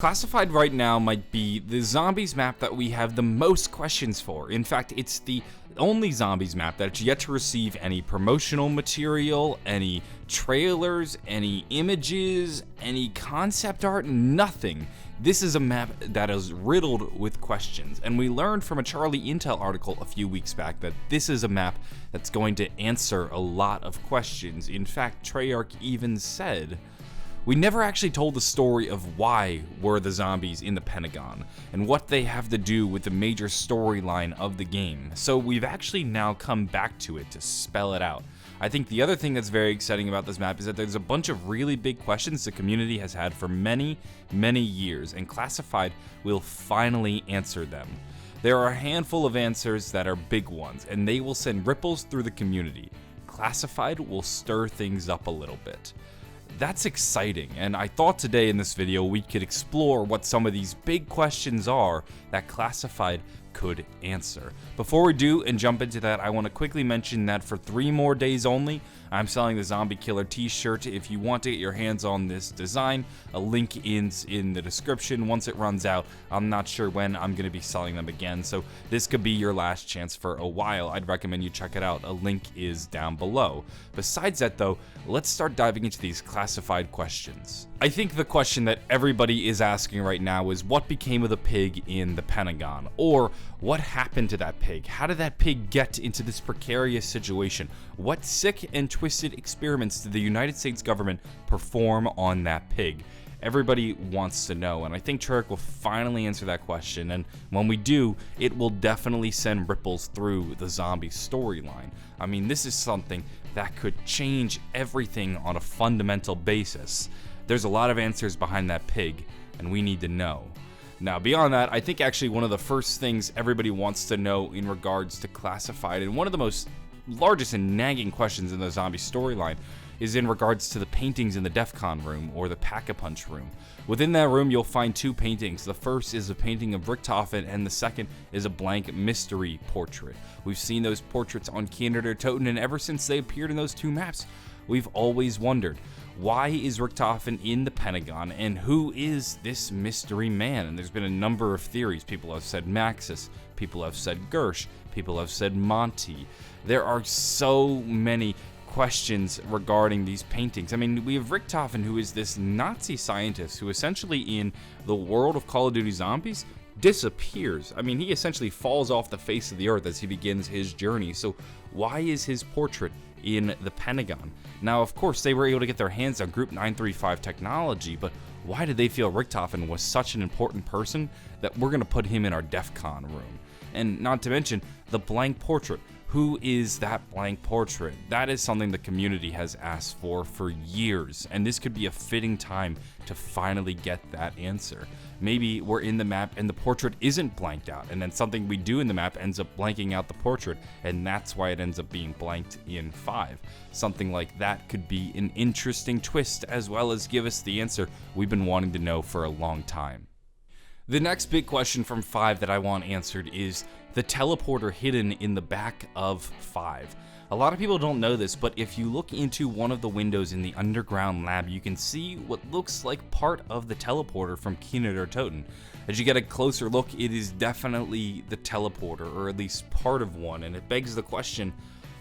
Classified right now might be the zombies map that we have the most questions for. In fact, it's the only zombies map that's yet to receive any promotional material, any trailers, any images, any concept art, nothing. This is a map that is riddled with questions, and we learned from a Charlie Intel article a few weeks back that this is a map that's going to answer a lot of questions. In fact, Treyarch even said, "We never actually told the story of why were the zombies in the Pentagon and what they have to do with the major storyline of the game. So we've actually now come back to it to spell it out." I think the other thing that's very exciting about this map is that there's a bunch of really big questions the community has had for many, many years, and Classified will finally answer them. There are a handful of answers that are big ones, and they will send ripples through the community. Classified will stir things up a little bit. That's exciting, and I thought today in this video we could explore what some of these big questions are that Classified could answer. Before we do and jump into that, I want to quickly mention that for 3 more days only, I'm selling the Zombie Killer t-shirt. If you want to get your hands on this design, a link is in the description. Once it runs out, I'm not sure when I'm going to be selling them again, so this could be your last chance for a while. I'd recommend you check it out. A link is down below. Besides that though, let's start diving into these classified questions. I think the question that everybody is asking right now is what became of the pig in the Pentagon? Or what happened to that pig? How did that pig get into this precarious situation? What sick and twisted experiments did the United States government perform on that pig? Everybody wants to know, and I think Treyarch will finally answer that question, and when we do, it will definitely send ripples through the zombie storyline. I mean, this is something that could change everything on a fundamental basis. There's a lot of answers behind that pig, and we need to know. Now, beyond that, I think actually one of the first things everybody wants to know in regards to Classified, and one of the most largest and nagging questions in the zombie storyline, is in regards to the paintings in the DEF CON room, or the Pack-a-Punch room. Within that room, you'll find 2 paintings. The first is a painting of Richtofen, and the second is a blank mystery portrait. We've seen those portraits on Canada Toten, and ever since they appeared in those 2 maps, we've always wondered, why is Richtofen in the Pentagon, and who is this mystery man? And there's been a number of theories. People have said Maxis, people have said Gersh, people have said Monty. There are so many questions regarding these paintings. I mean, we have Richtofen, who is this Nazi scientist who essentially in the world of Call of Duty Zombies disappears. I mean, he essentially falls off the face of the earth as he begins his journey. So why is his portrait in the Pentagon? Now, of course, they were able to get their hands on Group 935 technology, but why did they feel Richtofen was such an important person that we're going to put him in our DEF CON room? And not to mention the blank portrait. Who is that blank portrait? That is something the community has asked for years, and this could be a fitting time to finally get that answer. Maybe we're in the map and the portrait isn't blanked out, and then something we do in the map ends up blanking out the portrait, and that's why it ends up being blanked in 5. Something like that could be an interesting twist, as well as give us the answer we've been wanting to know for a long time. The next big question from 5 that I want answered is the teleporter hidden in the back of 5. A lot of people don't know this, but if you look into one of the windows in the underground lab, you can see what looks like part of the teleporter from Kina der Toten. As you get a closer look, it is definitely the teleporter, or at least part of one, and it begs the question,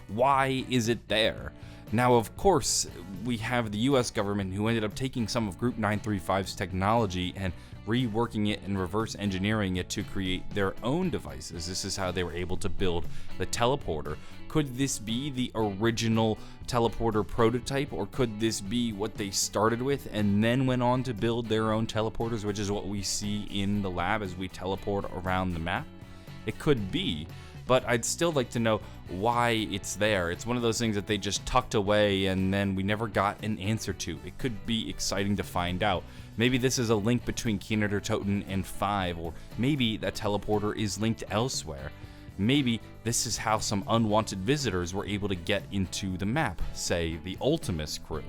why is it there? Now, of course, we have the US government who ended up taking some of Group 935's technology and reworking it and reverse engineering it to create their own devices. This is how they were able to build the teleporter. Could this be the original teleporter prototype, or could this be what they started with and then went on to build their own teleporters, which is what we see in the lab as we teleport around the map? It could be, but I'd still like to know why it's there. It's one of those things that they just tucked away and then we never got an answer to. It could be exciting to find out. Maybe this is a link between Kina der Toten and 5, or maybe that teleporter is linked elsewhere. Maybe this is how some unwanted visitors were able to get into the map, say the Ultimus crew.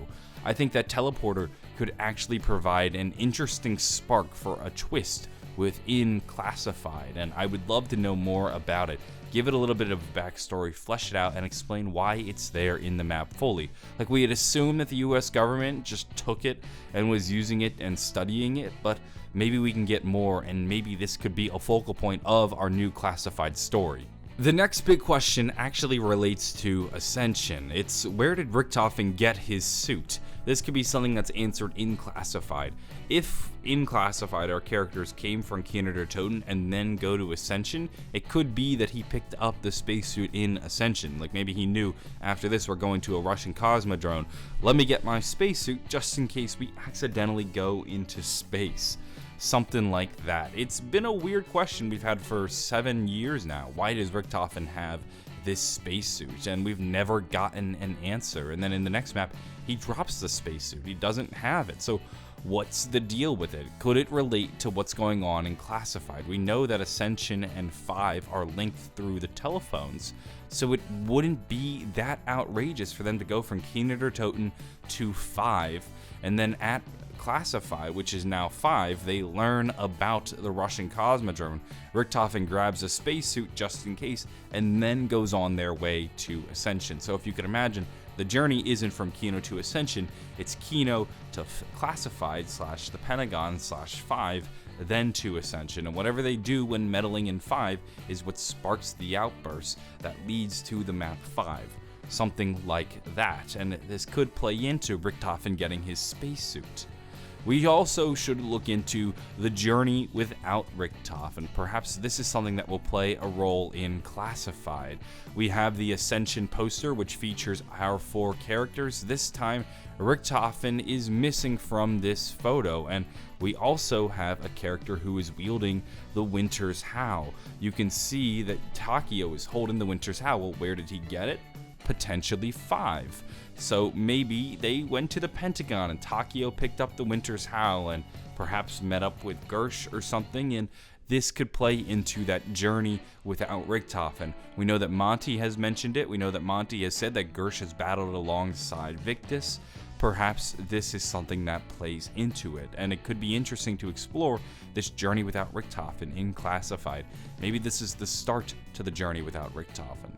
I think that teleporter could actually provide an interesting spark for a twist within Classified, and I would love to know more about it. Give it a little bit of backstory, flesh it out, and explain why it's there in the map fully. Like, we had assumed that the US government just took it and was using it and studying it, but maybe we can get more, and maybe this could be a focal point of our new Classified story. The next big question actually relates to Ascension. It's, where did Richtofen get his suit? This could be something that's answered in Classified. If in Classified our characters came from Kino der Toten and then go to Ascension, it could be that he picked up the spacesuit in Ascension. Like, maybe he knew, after this we're going to a Russian Cosmodrome, let me get my spacesuit just in case we accidentally go into space. Something like that. It's been a weird question we've had for 7 years now. Why does Richtofen have this spacesuit? And we've never gotten an answer. And then in the next map, he drops the spacesuit. He doesn't have it. So what's the deal with it? Could it relate to what's going on in Classified? We know that Ascension and 5 are linked through the telephones, so it wouldn't be that outrageous for them to go from Kino der Toten to 5, and then at Classified, which is now 5, they learn about the Russian Cosmodrome. Richtofen grabs a spacesuit just in case, and then goes on their way to Ascension. So if you could imagine, the journey isn't from Kino to Ascension, it's Kino to Classified / the Pentagon / 5, then to Ascension. And whatever they do when meddling in 5 is what sparks the outburst that leads to the map 5. Something like that. And this could play into Richtofen getting his spacesuit. We also should look into the journey without Richtofen. Perhaps this is something that will play a role in Classified. We have the Ascension poster, which features our 4 characters. This time, Richtofen is missing from this photo, and we also have a character who is wielding the Winter's Howl. You can see that Takeo is holding the Winter's Howl. Well, where did he get it? Potentially 5. So maybe they went to the Pentagon and Takeo picked up the Winter's Howl and perhaps met up with Gersh or something, and this could play into that journey without Richtofen. We know that Monty has mentioned it. We know that Monty has said that Gersh has battled alongside Victus. Perhaps this is something that plays into it, and it could be interesting to explore this journey without Richtofen in Classified. Maybe this is the start to the journey without Richtofen.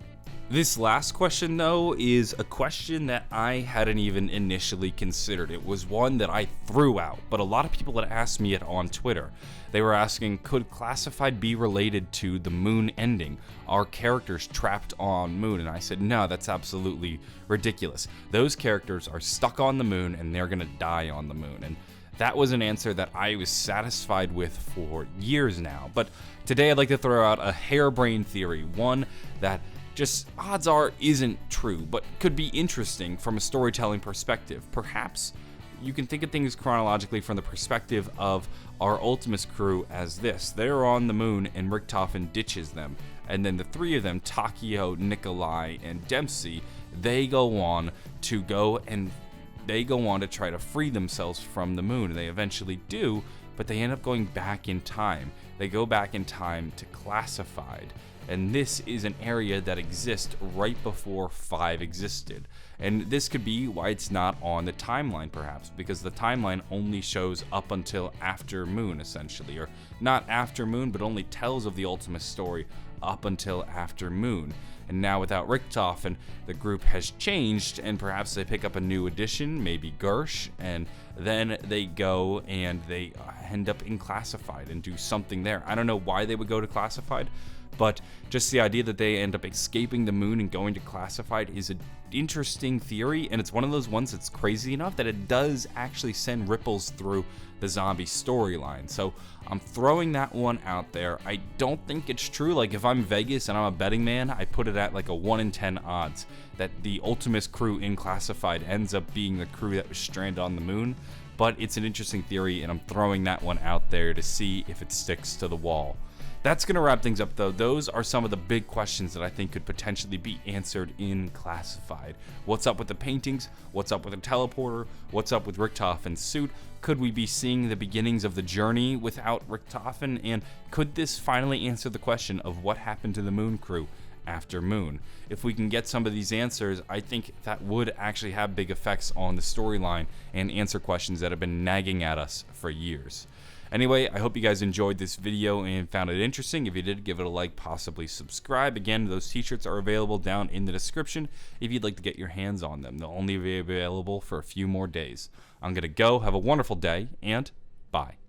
This last question, though, is a question that I hadn't even initially considered. It was one that I threw out, but a lot of people had asked me it on Twitter. They were asking, could Classified be related to the moon ending? Are characters trapped on moon? And I said, no, that's absolutely ridiculous. Those characters are stuck on the moon and they're gonna die on the moon. And that was an answer that I was satisfied with for years now. But today I'd like to throw out a harebrained theory, one that just odds are isn't true, but could be interesting from a storytelling perspective. Perhaps you can think of things chronologically from the perspective of our Ultimus crew as this. They're on the moon and Richtofen ditches them. And then the 3 of them, Takeo, Nikolai, and Dempsey, they go on to try to free themselves from the moon. And they eventually do, but they end up going back in time. They go back in time to Classified. And this is an area that exists right before 5 existed. And this could be why it's not on the timeline, perhaps, because the timeline only shows up until after Moon, essentially. Or not after Moon, but only tells of the Ultimus story up until after Moon. And now without Richtofen, the group has changed, and perhaps they pick up a new addition, maybe Gersh, and then they go and they end up in Classified and do something there. I don't know why they would go to Classified, but just the idea that they end up escaping the moon and going to Classified is an interesting theory, and it's one of those ones that's crazy enough that it does actually send ripples through the zombie storyline. So I'm throwing that one out there. I don't think it's true. Like, if I'm Vegas and I'm a betting man, I put it at like a 1 in 10 odds that the Ultimus crew in Classified ends up being the crew that was stranded on the moon. But it's an interesting theory, and I'm throwing that one out there to see if it sticks to the wall. That's going to wrap things up, though. Those are some of the big questions that I think could potentially be answered in Classified. What's up with the paintings? What's up with the teleporter? What's up with Richtofen's suit? Could we be seeing the beginnings of the journey without Richtofen? And could this finally answer the question of what happened to the Moon crew after Moon? If we can get some of these answers, I think that would actually have big effects on the storyline and answer questions that have been nagging at us for years. Anyway, I hope you guys enjoyed this video and found it interesting. If you did, give it a like, possibly subscribe. Again, those t-shirts are available down in the description if you'd like to get your hands on them. They'll only be available for a few more days. I'm going to go. Have a wonderful day, and bye.